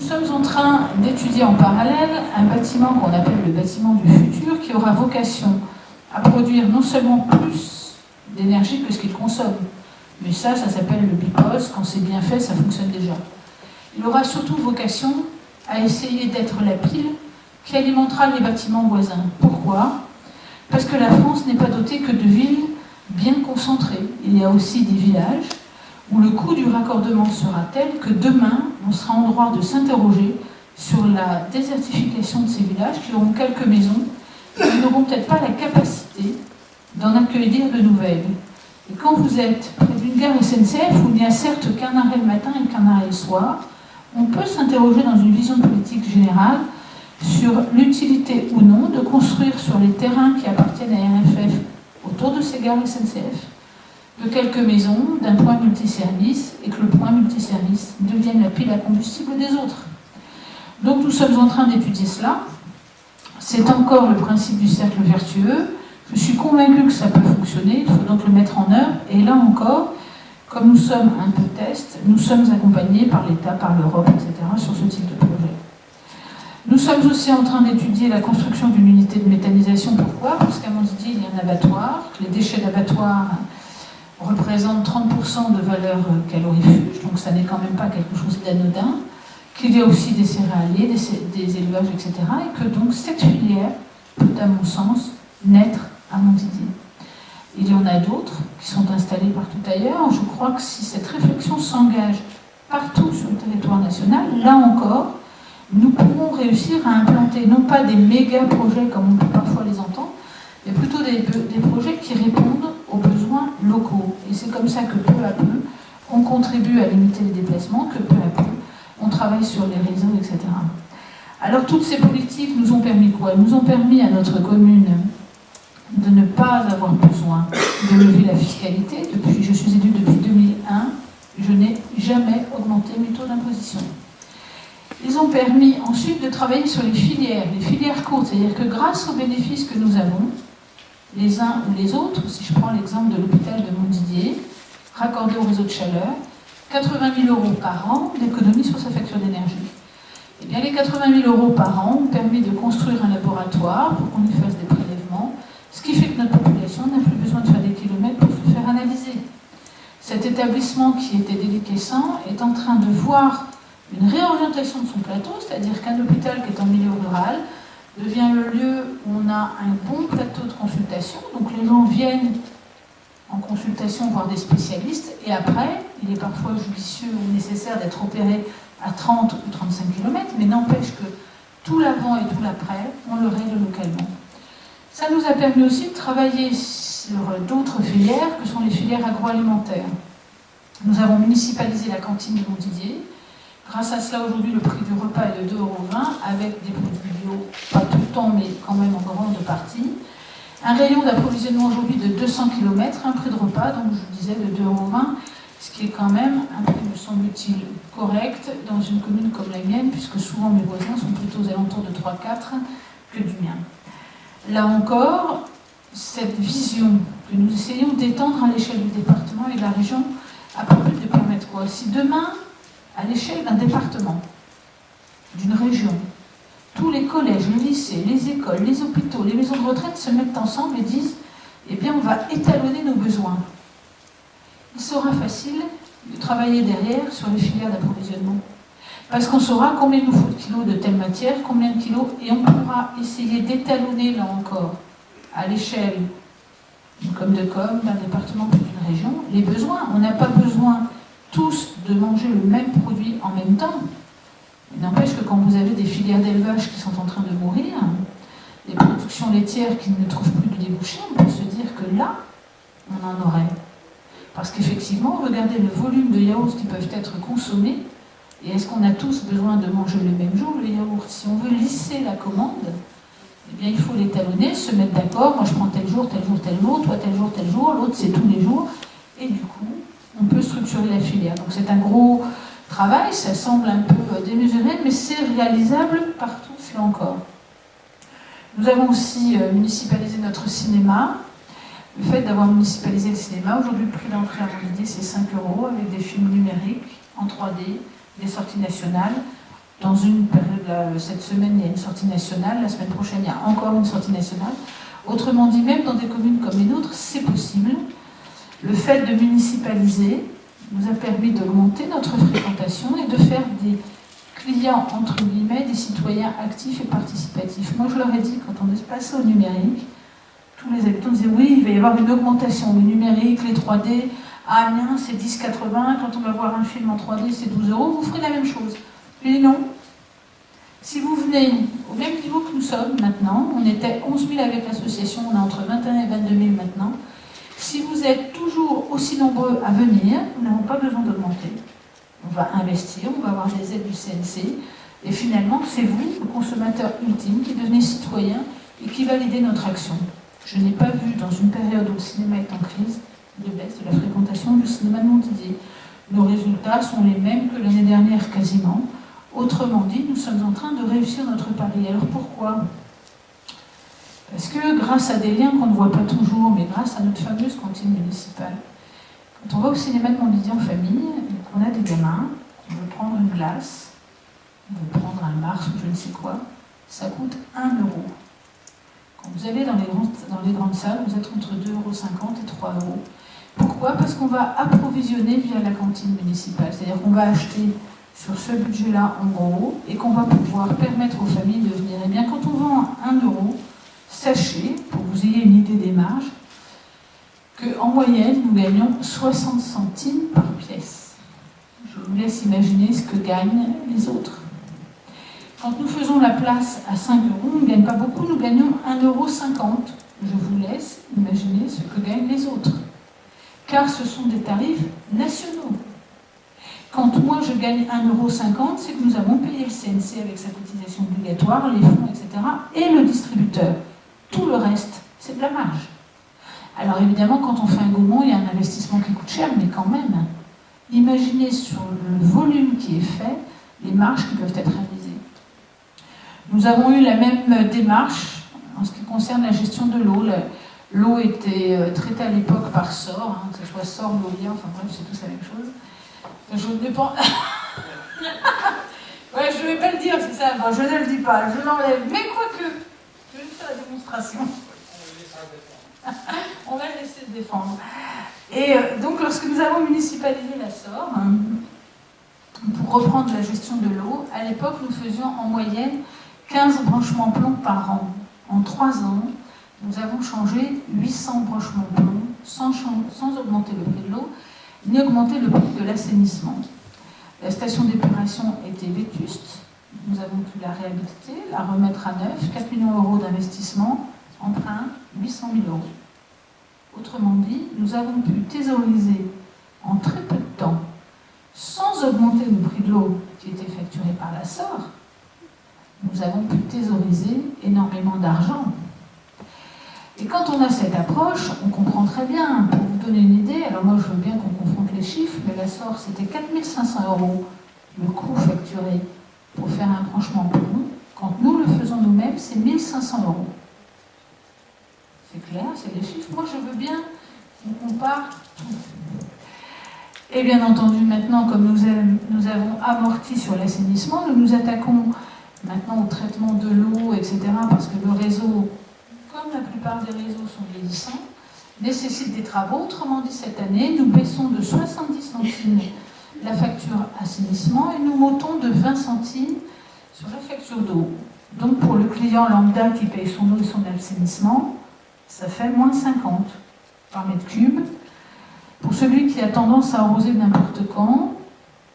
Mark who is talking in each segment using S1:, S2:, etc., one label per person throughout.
S1: sommes en train d'étudier en parallèle un bâtiment qu'on appelle le bâtiment du futur qui aura vocation à produire non seulement plus d'énergie que ce qu'il consomme, mais ça s'appelle le BIPOS, quand c'est bien fait, ça fonctionne déjà. Il aura surtout vocation à essayer d'être la pile qui alimentera les bâtiments voisins. Pourquoi ? Parce que la France n'est pas dotée que de villes bien concentrées. Il y a aussi des villages où le coût du raccordement sera tel que demain, on sera en droit de s'interroger sur la désertification de ces villages qui auront quelques maisons et qui n'auront peut-être pas la capacité d'en accueillir de nouvelles. Et quand vous êtes près d'une gare SNCF où il n'y a certes qu'un arrêt le matin et qu'un arrêt le soir, on peut s'interroger dans une vision politique générale sur l'utilité ou non de construire sur les terrains qui appartiennent à RFF autour de ces gares SNCF de quelques maisons, d'un point multiservice, et que le point multiservice devienne la pile à combustible des autres. Donc nous sommes en train d'étudier cela. C'est encore le principe du cercle vertueux. Je suis convaincue que ça peut fonctionner, il faut donc le mettre en œuvre. Et là encore, comme nous sommes un peu test, nous sommes accompagnés par l'État, par l'Europe, etc. sur ce type de projet. Nous sommes aussi en train d'étudier la construction d'une unité de méthanisation. Pourquoi ? Parce qu'à Montdidier, il y a un abattoir, que les déchets d'abattoir représentent 30% de valeur calorifuge, donc ça n'est quand même pas quelque chose d'anodin, qu'il y a aussi des céréaliers, des élevages, etc. Et que donc cette filière peut, à mon sens, naître à Montdidier. Il y en a d'autres qui sont installés partout ailleurs. Je crois que si cette réflexion s'engage partout sur le territoire national, là encore, nous pourrons réussir à implanter non pas des méga projets comme on peut parfois les entendre, mais plutôt des projets qui répondent aux besoins locaux. Et c'est comme ça que peu à peu, on contribue à limiter les déplacements, que peu à peu, on travaille sur les réseaux, etc. Alors toutes ces politiques nous ont permis quoi ? Elles nous ont permis à notre commune de ne pas avoir besoin de lever la fiscalité. Je suis élue depuis 2001, je n'ai jamais augmenté mes taux d'imposition. Ils ont permis ensuite de travailler sur les filières courtes, c'est-à-dire que grâce aux bénéfices que nous avons, les uns ou les autres, si je prends l'exemple de l'hôpital de Montdidier, raccordé au réseau de chaleur, 80 000 € par an d'économie sur sa facture d'énergie. Eh bien, les 80 000 € par an ont permis de construire un laboratoire pour qu'on y fasse des prélèvements, ce qui fait que notre population n'a plus besoin de faire des kilomètres pour se faire analyser. Cet établissement qui était déliquescent est en train de voir une réorientation de son plateau, c'est-à-dire qu'un hôpital qui est en milieu rural devient le lieu où on a un bon plateau de consultation, donc les gens viennent en consultation voir des spécialistes, et après, il est parfois judicieux ou nécessaire d'être opéré à 30 ou 35 km, mais n'empêche que tout l'avant et tout l'après, on le règle localement. Ça nous a permis aussi de travailler sur d'autres filières, que sont les filières agroalimentaires. Nous avons municipalisé la cantine de Montdidier. Grâce à cela, aujourd'hui, le prix du repas est de 2,20 € avec des produits bio, pas tout le temps, mais quand même en grande partie. Un rayon d'approvisionnement aujourd'hui de 200 km, un prix de repas, donc je disais de 2,20 €, ce qui est quand même un prix, me semble-t-il, correct dans une commune comme la mienne, puisque souvent mes voisins sont plutôt aux alentours de 3-4 que du mien. Là encore, cette vision que nous essayons d'étendre à l'échelle du département et de la région a pour but de permettre quoi ? Si demain, à l'échelle d'un département, d'une région, tous les collèges, les lycées, les écoles, les hôpitaux, les maisons de retraite se mettent ensemble et disent « Eh bien, on va étalonner nos besoins ». Il sera facile de travailler derrière sur les filières d'approvisionnement. Parce qu'on saura combien il nous faut de kilos de telle matière, combien de kilos, et on pourra essayer d'étalonner, là encore, à l'échelle d'une com d'un département ou d'une région, les besoins. On n'a pas besoin tous de manger le même produit en même temps. Il n'empêche que quand vous avez des filières d'élevage qui sont en train de mourir, des productions laitières qui ne trouvent plus de débouchés, on peut se dire que là, on en aurait. Parce qu'effectivement, regardez le volume de yaourts qui peuvent être consommés, et est-ce qu'on a tous besoin de manger le même jour le yaourt ? Si on veut lisser la commande, eh bien il faut l'étalonner, se mettre d'accord, moi je prends tel jour, tel jour, tel jour, toi tel jour, l'autre c'est tous les jours, et du coup, on peut structurer la filière. Donc c'est un gros travail, ça semble un peu démesuré, mais c'est réalisable partout, là encore. Nous avons aussi municipalisé notre cinéma. Le fait d'avoir municipalisé le cinéma, aujourd'hui le prix d'entrée à Montdidier c'est 5 € avec des films numériques en 3D, des sorties nationales. Dans une période, là, cette semaine, il y a une sortie nationale, la semaine prochaine, il y a encore une sortie nationale. Autrement dit, même dans des communes comme les nôtres, c'est possible. Le fait de municipaliser nous a permis d'augmenter notre fréquentation et de faire des clients, entre guillemets, des citoyens actifs et participatifs. Moi, je leur ai dit, quand on est passé au numérique, tous les habitants disaient oui, il va y avoir une augmentation. Le numérique, les 3D, ah bien, c'est 10,80, quand on va voir un film en 3D, c'est 12 euros, vous ferez la même chose. Je dis non. Si vous venez au même niveau que nous sommes maintenant, on était 11 000 avec l'association, on est entre 21 et 22 000 maintenant. Si vous êtes toujours aussi nombreux à venir, nous n'avons pas besoin d'augmenter. On va investir, on va avoir des aides du CNC, et finalement, c'est vous, le consommateur ultime, qui devenez citoyen et qui validez notre action. Je n'ai pas vu, dans une période où le cinéma est en crise, de baisse de la fréquentation du cinéma de Montdidier. Nos résultats sont les mêmes que l'année dernière quasiment. Autrement dit, nous sommes en train de réussir notre pari. Alors pourquoi ? Parce que grâce à des liens qu'on ne voit pas toujours, mais grâce à notre fameuse cantine municipale, quand on va au cinéma de Montdidier en famille, et qu'on a des gamins, on veut prendre une glace, on veut prendre un Mars ou je ne sais quoi, ça coûte 1 euro. Quand vous allez dans les grandes salles, vous êtes entre 2,50 € et 3 €. Pourquoi ? Parce qu'on va approvisionner via la cantine municipale. C'est-à-dire qu'on va acheter sur ce budget-là en gros et qu'on va pouvoir permettre aux familles de venir. Et bien quand on vend 1 euro, sachez, pour que vous ayez une idée des marges, qu'en moyenne, nous gagnons 60 centimes par pièce. Je vous laisse imaginer ce que gagnent les autres. Quand nous faisons la place à 5 €, on ne gagne pas beaucoup, nous gagnons 1,50 €. Je vous laisse imaginer ce que gagnent les autres. Car ce sont des tarifs nationaux. Quand moi je gagne 1,50 €, c'est que nous avons payé le CNC avec sa cotisation obligatoire, les fonds, etc. et le distributeur. Tout le reste, c'est de la marge. Alors évidemment, quand on fait un Gaumont, il y a un investissement qui coûte cher, mais quand même, imaginez sur le volume qui est fait, les marges qui peuvent être réalisées. Nous avons eu la même démarche en ce qui concerne la gestion de l'eau. L'eau était traitée à l'époque par SOR, que ce soit SOR, Veolia, enfin bref, c'est tous la même chose. Je ne dépends. Ouais, je ne vais pas le dire, c'est ça. Bon, je ne le dis pas, je l'enlève. Mais quoique, je vais faire la démonstration. On va le laisser se défendre. Et donc, lorsque nous avons municipalisé la SOR, pour reprendre la gestion de l'eau, à l'époque, nous faisions en moyenne 15 branchements plomb par an. En 3 ans, nous avons changé 800 branchements plomb sans augmenter le prix de l'eau, ni augmenter le prix de l'assainissement. La station d'épuration était vétuste. Nous avons pu la réhabiliter, la remettre à neuf, 4 millions d'euros d'investissement, emprunt 800 000 €. Autrement dit, nous avons pu thésauriser en très peu de temps, sans augmenter le prix de l'eau qui était facturé par la SOR, nous avons pu thésauriser énormément d'argent. Et quand on a cette approche, on comprend très bien. Pour vous donner une idée, alors moi je veux bien qu'on confronte les chiffres, mais la SOR c'était 4 500 € le coût facturé pour faire un branchement plomb. Quand nous le faisons nous-mêmes, c'est 1 500 €. C'est clair, c'est des chiffres. Moi je veux bien qu'on compare tout. Et bien entendu, maintenant, comme nous avons amorti sur l'assainissement, nous nous attaquons maintenant au traitement de l'eau, etc., parce que le réseau, comme la plupart des réseaux sont vieillissants, nécessite des travaux. Autrement dit, cette année, nous baissons de 70 centimes la facture assainissement et nous montons de 20 centimes sur la facture d'eau. Donc pour le client lambda qui paye son eau et son assainissement, ça fait moins 50 par mètre cube. Pour celui qui a tendance à arroser n'importe quand,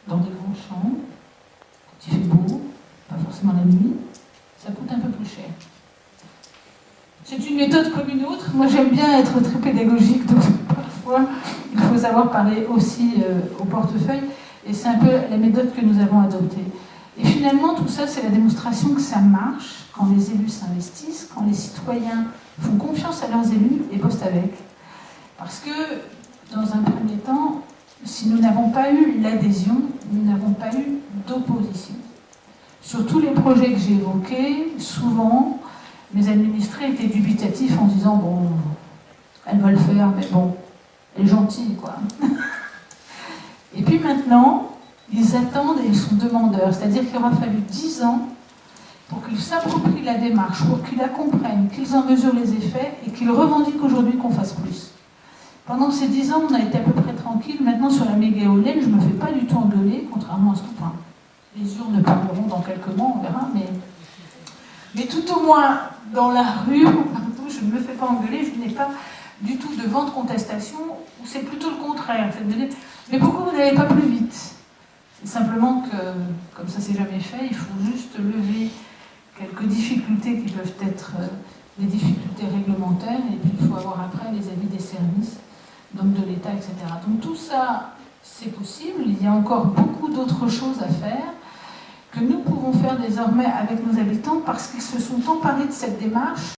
S1: dans des grands champs, quand il fait beau, pas forcément la nuit, ça coûte un peu plus cher. C'est une méthode comme une autre. Moi, j'aime bien être très pédagogique, donc parfois, il faut savoir parler aussi au portefeuille. Et c'est un peu la méthode que nous avons adoptée. Et finalement, tout ça, c'est la démonstration que ça marche quand les élus s'investissent, quand les citoyens font confiance à leurs élus et bossent avec. Parce que, dans un premier temps, si nous n'avons pas eu l'adhésion, nous n'avons pas eu d'opposition. Sur tous les projets que j'ai évoqués, souvent, mes administrés étaient dubitatifs en disant « bon, elle va le faire, mais bon, elle est gentille, quoi ». Et puis maintenant, ils attendent et ils sont demandeurs. C'est-à-dire qu'il aura fallu 10 ans pour qu'ils s'approprient la démarche, pour qu'ils la comprennent, qu'ils en mesurent les effets et qu'ils revendiquent aujourd'hui qu'on fasse plus. Pendant ces 10 ans, on a été à peu près tranquille. Maintenant, sur la méga éolienne, je ne me fais pas du tout engueuler, contrairement à ce que... Enfin, les urnes parleront dans quelques mois, on verra, mais tout au moins, dans la rue, je ne me fais pas engueuler, je n'ai pas du tout de vent de contestation, ou c'est plutôt le contraire. Mais pourquoi vous n'allez pas plus vite? C'est simplement que, comme ça c'est jamais fait, il faut juste lever quelques difficultés qui peuvent être des difficultés réglementaires, et puis il faut avoir après les avis des services, donc de l'État, etc. Donc tout ça, c'est possible. Il y a encore beaucoup d'autres choses à faire que nous pouvons faire désormais avec nos habitants parce qu'ils se sont emparés de cette démarche